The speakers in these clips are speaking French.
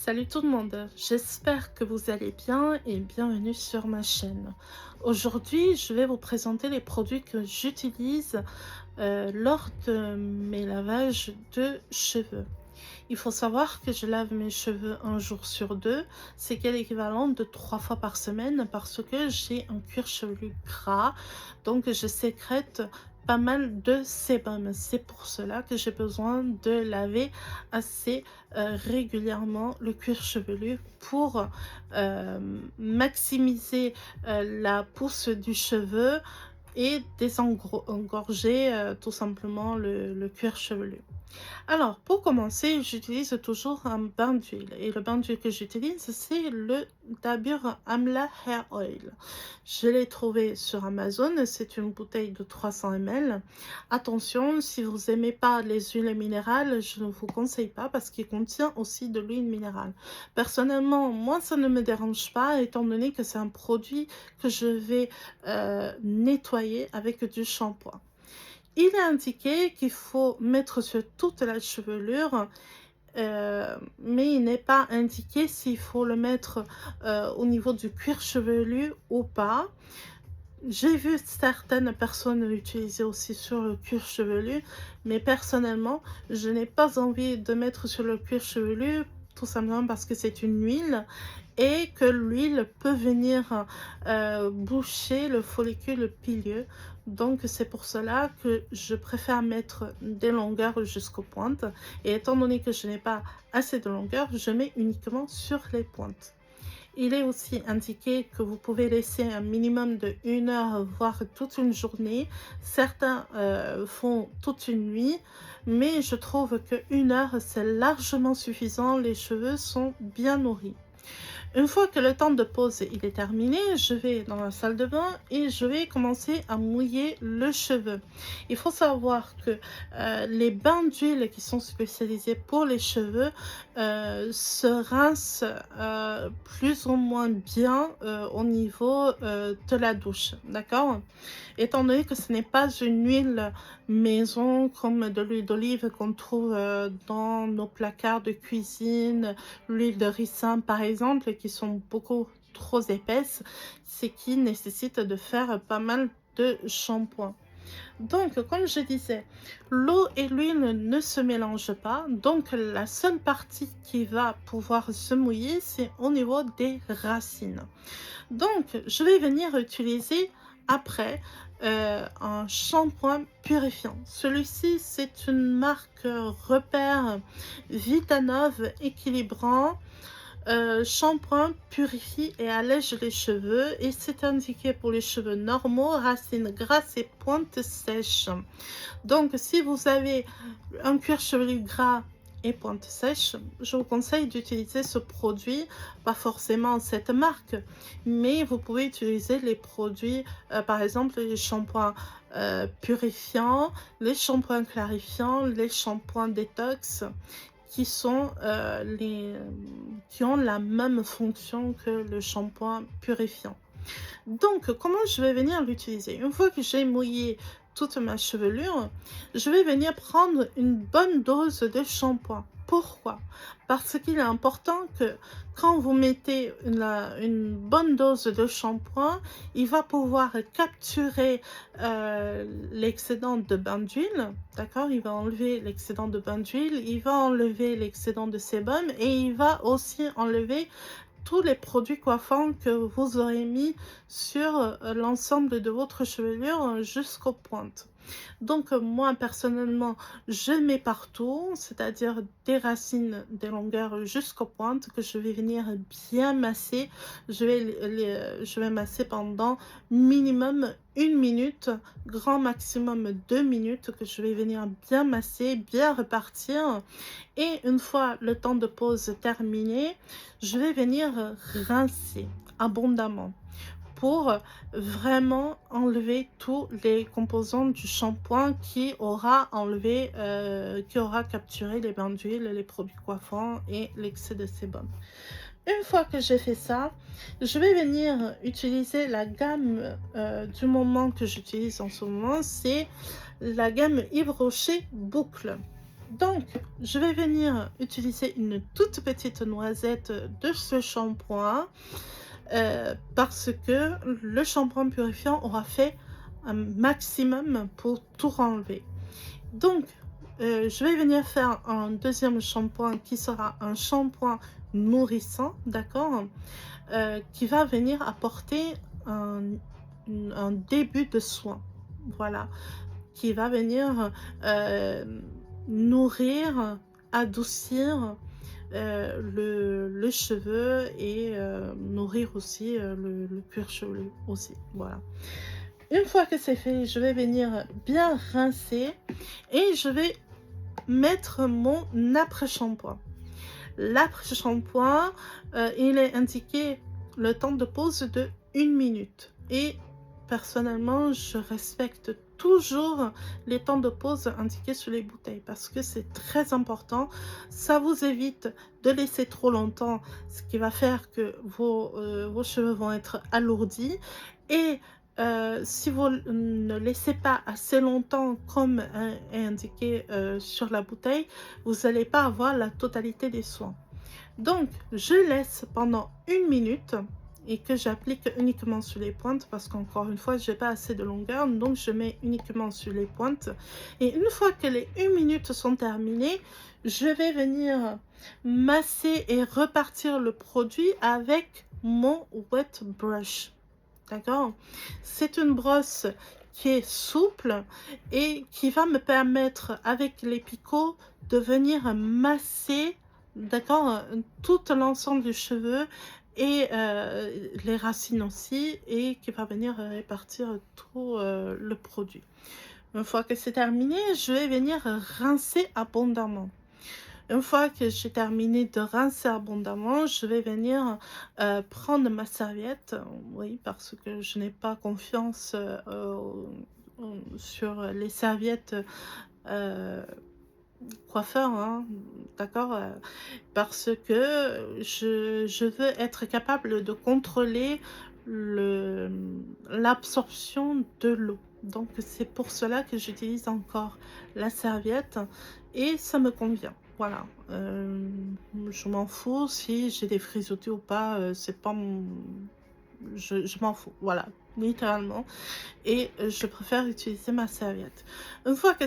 Salut tout le monde, j'espère que vous allez bien et bienvenue sur ma chaîne. Aujourd'hui, je vais vous présenter les produits que j'utilise lors de mes lavages de cheveux. Il faut savoir que je lave mes cheveux un jour sur deux, c'est qu'est l'équivalent de 3 fois par semaine parce que j'ai un cuir chevelu gras, donc je sécrète pas mal de sébum. C'est pour cela que j'ai besoin de laver assez régulièrement le cuir chevelu pour maximiser la pousse du cheveu et désengorger tout simplement le cuir chevelu. Alors, pour commencer, j'utilise toujours un bain d'huile et le bain d'huile que j'utilise, c'est le Dabur Amla Hair Oil. Je l'ai trouvé sur Amazon, c'est une bouteille de 300 ml. Attention, si vous n'aimez pas les huiles minérales, je ne vous conseille pas parce qu'il contient aussi de l'huile minérale. Personnellement, moi, ça ne me dérange pas étant donné que c'est un produit que je vais nettoyer avec du shampoing. Il est indiqué qu'il faut mettre sur toute la chevelure, mais il n'est pas indiqué s'il faut le mettre au niveau du cuir chevelu ou pas. J'ai vu certaines personnes l'utiliser aussi sur le cuir chevelu, mais personnellement, je n'ai pas envie de mettre sur le cuir chevelu, tout simplement parce que c'est une huile et que l'huile peut venir boucher le follicule pileux. Donc c'est pour cela que je préfère mettre des longueurs jusqu'aux pointes. Et étant donné que je n'ai pas assez de longueur, je mets uniquement sur les pointes. Il est aussi indiqué que vous pouvez laisser un minimum de 1 heure, voire toute une journée. Certains font toute une nuit, mais je trouve que 1 heure, c'est largement suffisant. Les cheveux sont bien nourris. Une fois que le temps de pause il est terminé, je vais dans la salle de bain et je vais commencer à mouiller le cheveu. Il faut savoir que les bains d'huile qui sont spécialisés pour les cheveux se rincent plus ou moins bien au niveau de la douche, d'accord? Étant donné que ce n'est pas une huile maison comme de l'huile d'olive qu'on trouve dans nos placards de cuisine, l'huile de ricin par exemple, qui sont beaucoup trop épaisses, ce qui nécessite de faire pas mal de shampoing. Donc, comme je disais, l'eau et l'huile ne se mélangent pas. Donc, la seule partie qui va pouvoir se mouiller, c'est au niveau des racines. Donc, je vais venir utiliser après un shampoing purifiant. Celui-ci, c'est une marque Repère Vitanove équilibrant. Shampoing purifie et allège les cheveux et c'est indiqué pour les cheveux normaux, racines grasses et pointes sèches. Donc, si vous avez un cuir chevelu gras et pointe sèche, je vous conseille d'utiliser ce produit, pas forcément cette marque, mais vous pouvez utiliser les produits, par exemple les shampoings purifiants, les shampoings clarifiants, les shampoings détox, qui sont qui ont la même fonction que le shampoing purifiant. Donc, comment je vais venir l'utiliser? Une fois que j'ai mouillé toute ma chevelure, je vais venir prendre une bonne dose de shampoing. Pourquoi? Parce qu'il est important que quand vous mettez une bonne dose de shampoing, il va pouvoir capturer l'excédent de bain d'huile, d'accord? Il va enlever l'excédent de bain d'huile, il va enlever l'excédent de sébum et il va aussi enlever tous les produits coiffants que vous aurez mis sur l'ensemble de votre chevelure jusqu'aux pointes. Donc moi personnellement, je mets partout, c'est-à-dire des racines, des longueurs jusqu'aux pointes que je vais venir bien masser. Je vais masser pendant minimum 1 minute, grand maximum 2 minutes que je vais venir bien masser, bien repartir. Et une fois le temps de pause terminé, je vais venir rincer abondamment pour vraiment enlever tous les composants du shampoing qui aura enlevé, qui aura capturé les bains d'huile, les produits coiffants et l'excès de sébum. Une fois que j'ai fait ça, je vais venir utiliser la gamme du moment que j'utilise en ce moment, c'est la gamme Yves Rocher Boucle. Donc, je vais venir utiliser une toute petite noisette de ce shampoing parce que le shampoing purifiant aura fait un maximum pour tout renlever. Donc, je vais venir faire un deuxième shampoing qui sera un shampoing nourrissant, d'accord? Qui va venir apporter un début de soin, voilà, qui va venir, nourrir, adoucir, le cheveu et nourrir aussi, le cuir chevelu aussi, voilà. Une fois que c'est fait, je vais venir bien rincer et je vais mettre mon après-shampoing. L'après-shampoing, il est indiqué le temps de pause de 1 minute et personnellement, je respecte toujours les temps de pause indiqués sur les bouteilles parce que c'est très important. Ça vous évite de laisser trop longtemps, ce qui va faire que vos cheveux vont être alourdis et si vous ne laissez pas assez longtemps comme est indiqué sur la bouteille, vous n'allez pas avoir la totalité des soins. Donc, je laisse pendant 1 minute et que j'applique uniquement sur les pointes parce qu'encore une fois, je n'ai pas assez de longueur, donc je mets uniquement sur les pointes. Et une fois que les 1 minute sont terminées, je vais venir masser et repartir le produit avec mon wet brush. D'accord? C'est une brosse qui est souple et qui va me permettre, avec les picots, de venir masser, d'accord, tout l'ensemble du cheveu et les racines aussi, et qui va venir répartir tout le produit. Une fois que c'est terminé, je vais venir rincer abondamment. Une fois que j'ai terminé de rincer abondamment, je vais venir prendre ma serviette, oui, parce que je n'ai pas confiance sur les serviettes euh, coiffeurs, hein, d'accord, parce que je veux être capable de contrôler l'absorption de l'eau. Donc c'est pour cela que j'utilise encore la serviette et ça me convient. Voilà, je m'en fous si j'ai des frisottis ou pas, c'est pas mon... je m'en fous, voilà, littéralement. Et je préfère utiliser ma serviette. Une fois que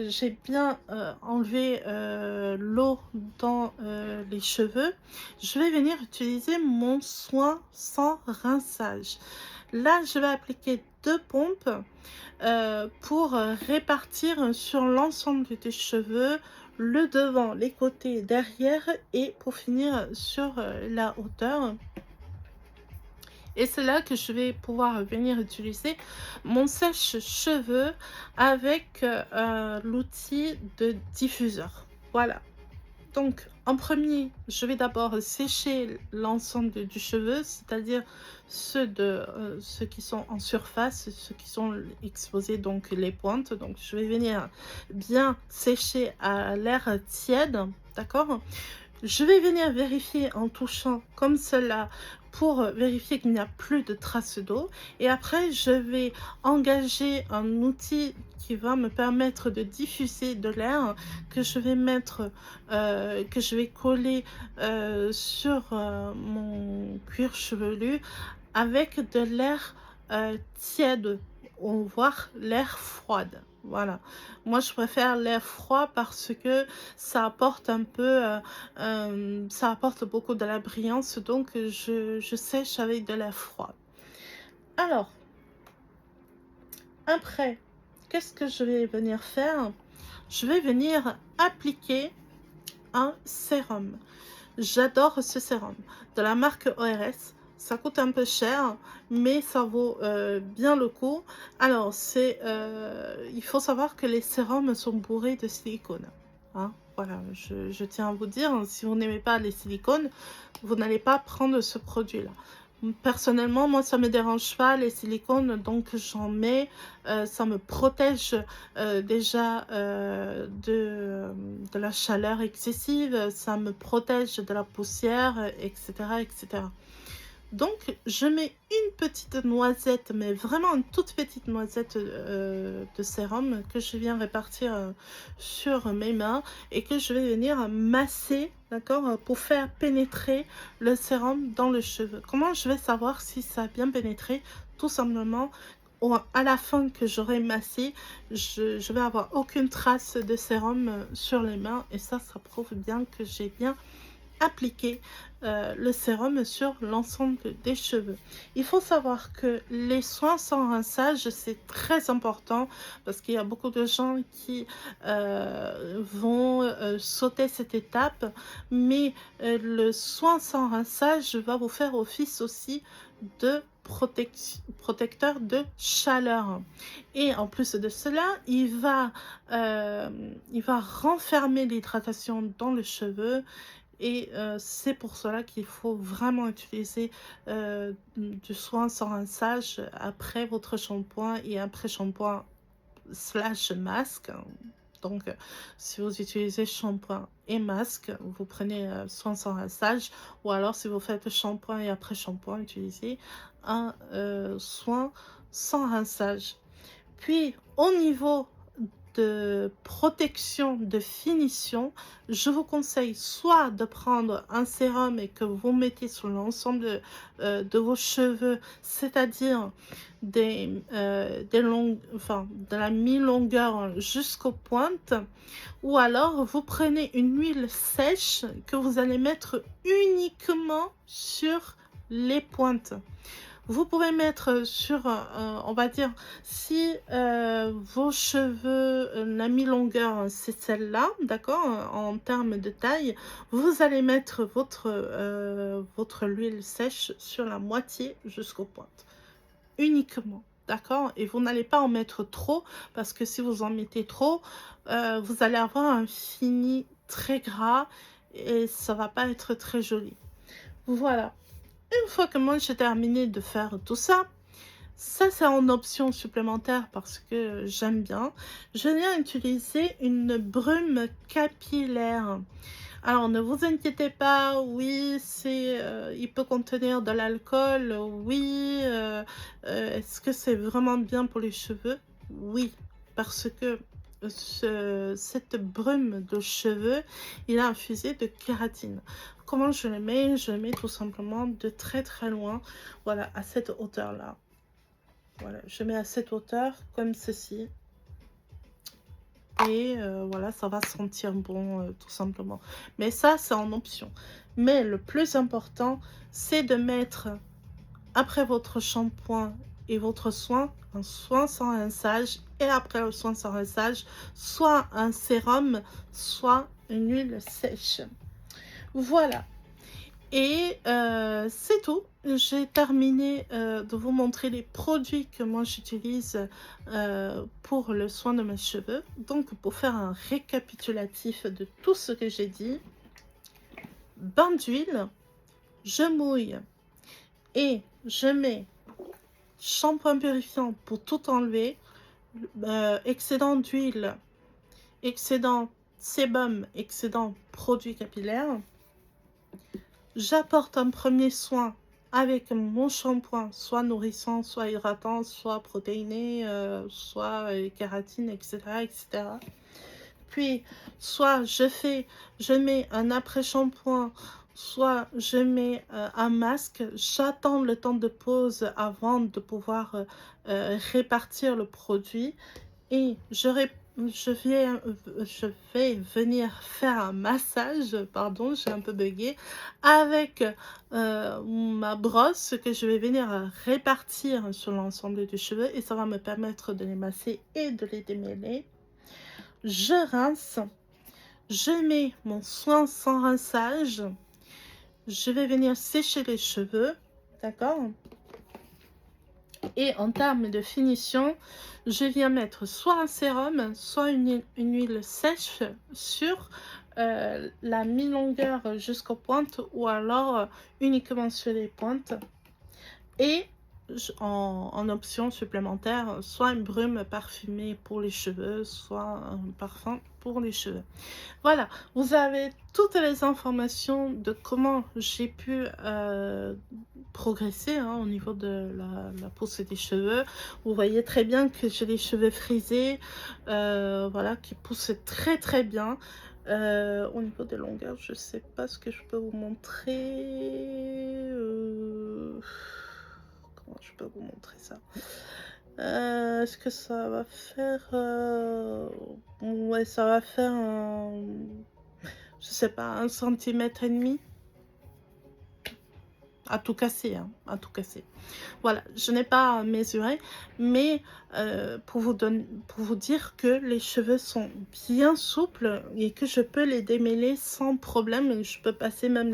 j'ai bien enlevé l'eau dans les cheveux, je vais venir utiliser mon soin sans rinçage. Là, je vais appliquer 2 pompes pour répartir sur l'ensemble des cheveux, le devant, les côtés, derrière et pour finir sur la hauteur. Et c'est là que je vais pouvoir venir utiliser mon sèche-cheveux avec l'outil de diffuseur. Voilà. Donc, en premier, je vais d'abord sécher l'ensemble du cheveu, c'est-à-dire ceux qui sont en surface, ceux qui sont exposés, donc les pointes. Donc, je vais venir bien sécher à l'air tiède, d'accord? Je vais venir vérifier en touchant comme cela pour vérifier qu'il n'y a plus de traces d'eau. Et après, je vais engager un outil qui va me permettre de diffuser de l'air que je vais mettre, que je vais coller sur mon cuir chevelu avec de l'air tiède, ou voire l'air froide. Voilà. Moi, je préfère l'air froid parce que ça apporte un peu, ça apporte beaucoup de la brillance, donc je sèche avec de l'air froid. Alors, après, qu'est-ce que je vais venir faire? Je vais venir appliquer un sérum. J'adore ce sérum de la marque ORS. Ça coûte un peu cher, mais ça vaut bien le coup. Alors, il faut savoir que les sérums sont bourrés de silicone. Hein, voilà, je tiens à vous dire, hein, si vous n'aimez pas les silicones, vous n'allez pas prendre ce produit-là. Personnellement, moi, ça me dérange pas les silicones, donc j'en mets. Ça me protège déjà de la chaleur excessive, ça me protège de la poussière, etc., etc. Donc, je mets une petite noisette, mais vraiment une toute petite noisette de sérum que je viens répartir sur mes mains et que je vais venir masser, d'accord, pour faire pénétrer le sérum dans le cheveu. Comment je vais savoir si ça a bien pénétré? Tout simplement, à la fin que j'aurai massé, je vais avoir aucune trace de sérum sur les mains et ça prouve bien que j'ai bien appliquer le sérum sur l'ensemble des cheveux. Il faut savoir que les soins sans rinçage, c'est très important parce qu'il y a beaucoup de gens qui vont sauter cette étape, mais le soin sans rinçage va vous faire office aussi de protecteur de chaleur. Et en plus de cela, il va renfermer l'hydratation dans le cheveu et c'est pour cela qu'il faut vraiment utiliser du soin sans rinçage après votre shampoing et après shampoing slash masque. Donc, si vous utilisez shampoing et masque, vous prenez soin sans rinçage. Ou alors, si vous faites shampoing et après shampoing, utilisez un soin sans rinçage. Puis, au niveau de protection, de finition, je vous conseille soit de prendre un sérum et que vous mettez sur l'ensemble de vos cheveux, c'est-à-dire enfin, de la mi-longueur jusqu'aux pointes, ou alors vous prenez une huile sèche que vous allez mettre uniquement sur les pointes. Vous pouvez mettre sur, on va dire, si vos cheveux, la mi-longueur, c'est celle-là, d'accord, en termes de taille, vous allez mettre votre huile sèche sur la moitié jusqu'aux pointes, uniquement. D'accord? Et vous n'allez pas en mettre trop, parce que si vous en mettez trop, vous allez avoir un fini très gras et ça va pas être très joli. Voilà. Une fois que moi j'ai terminé de faire tout ça, ça c'est en option supplémentaire parce que j'aime bien, je viens utiliser une brume capillaire. Alors ne vous inquiétez pas, oui, il peut contenir de l'alcool, oui, est-ce que c'est vraiment bien pour les cheveux? Oui, parce que cette brume de cheveux, il est infusé de kératine. Comment je le mets? Je le mets tout simplement de très très loin, voilà, à cette hauteur-là. Voilà, je mets à cette hauteur, comme ceci. Et voilà, ça va sentir bon, tout simplement. Mais ça, c'est en option. Mais le plus important, c'est de mettre, après votre shampoing et votre soin, un soin sans rinçage. Et après le soin sans rinçage, soit un sérum, soit une huile sèche. Voilà. Et c'est tout. J'ai terminé de vous montrer les produits que moi j'utilise pour le soin de mes cheveux. Donc pour faire un récapitulatif de tout ce que j'ai dit, bain d'huile, je mouille et je mets shampoing purifiant pour tout enlever, excédent d'huile, excédent sébum, excédent produit capillaire. J'apporte un premier soin avec mon shampoing, soit nourrissant, soit hydratant, soit protéiné, soit kératine, etc., etc. Puis, soit je mets un après-shampoing, soit je mets un masque. J'attends le temps de pause avant de pouvoir répartir le produit. Et je vais venir faire un massage, pardon, j'ai un peu bugué, avec ma brosse que je vais venir répartir sur l'ensemble du cheveu et ça va me permettre de les masser et de les démêler. Je rince, je mets mon soin sans rinçage, je vais venir sécher les cheveux, d'accord? Et en termes de finition, je viens mettre soit un sérum, soit une huile sèche sur la mi-longueur jusqu'aux pointes ou alors uniquement sur les pointes. Et en option supplémentaire, soit une brume parfumée pour les cheveux, soit un parfum pour les cheveux. Voilà, vous avez toutes les informations de comment j'ai pu progressé hein, au niveau de la pousse des cheveux. Vous voyez très bien que j'ai les cheveux frisés, voilà, qui poussent très très bien. Au niveau des longueurs, je sais pas ce que je peux vous montrer. Comment je peux vous montrer ça? Est-ce que ça va faire, ouais, ça va faire un, je sais pas, 1 cm et demi? À tout casser, hein, à tout casser. Voilà, je n'ai pas mesuré, mais pour vous dire que les cheveux sont bien souples et que je peux les démêler sans problème et je peux passer même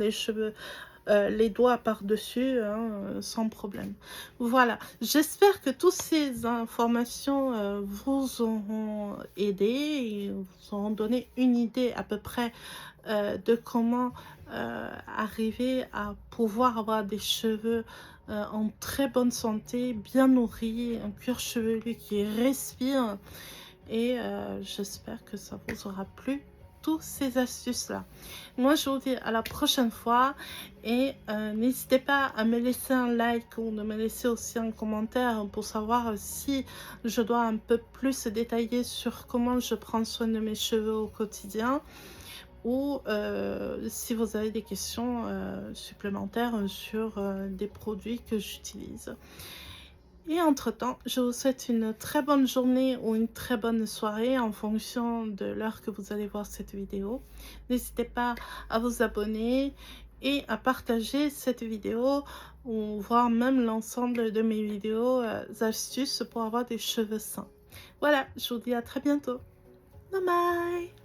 les doigts par-dessus, hein, sans problème. Voilà, j'espère que toutes ces informations, vous auront aidé et vous auront donné une idée à peu près, de comment, arriver à pouvoir avoir des cheveux, en très bonne santé, bien nourris, un cuir chevelu qui respire et j'espère que ça vous aura plu, toutes ces astuces-là. Moi, je vous dis à la prochaine fois et n'hésitez pas à me laisser un like ou de me laisser aussi un commentaire pour savoir si je dois un peu plus détailler sur comment je prends soin de mes cheveux au quotidien ou si vous avez des questions supplémentaires sur des produits que j'utilise. Et entre-temps, je vous souhaite une très bonne journée ou une très bonne soirée en fonction de l'heure que vous allez voir cette vidéo. N'hésitez pas à vous abonner et à partager cette vidéo ou voir même l'ensemble de mes vidéos astuces pour avoir des cheveux sains. Voilà, je vous dis à très bientôt. Bye bye!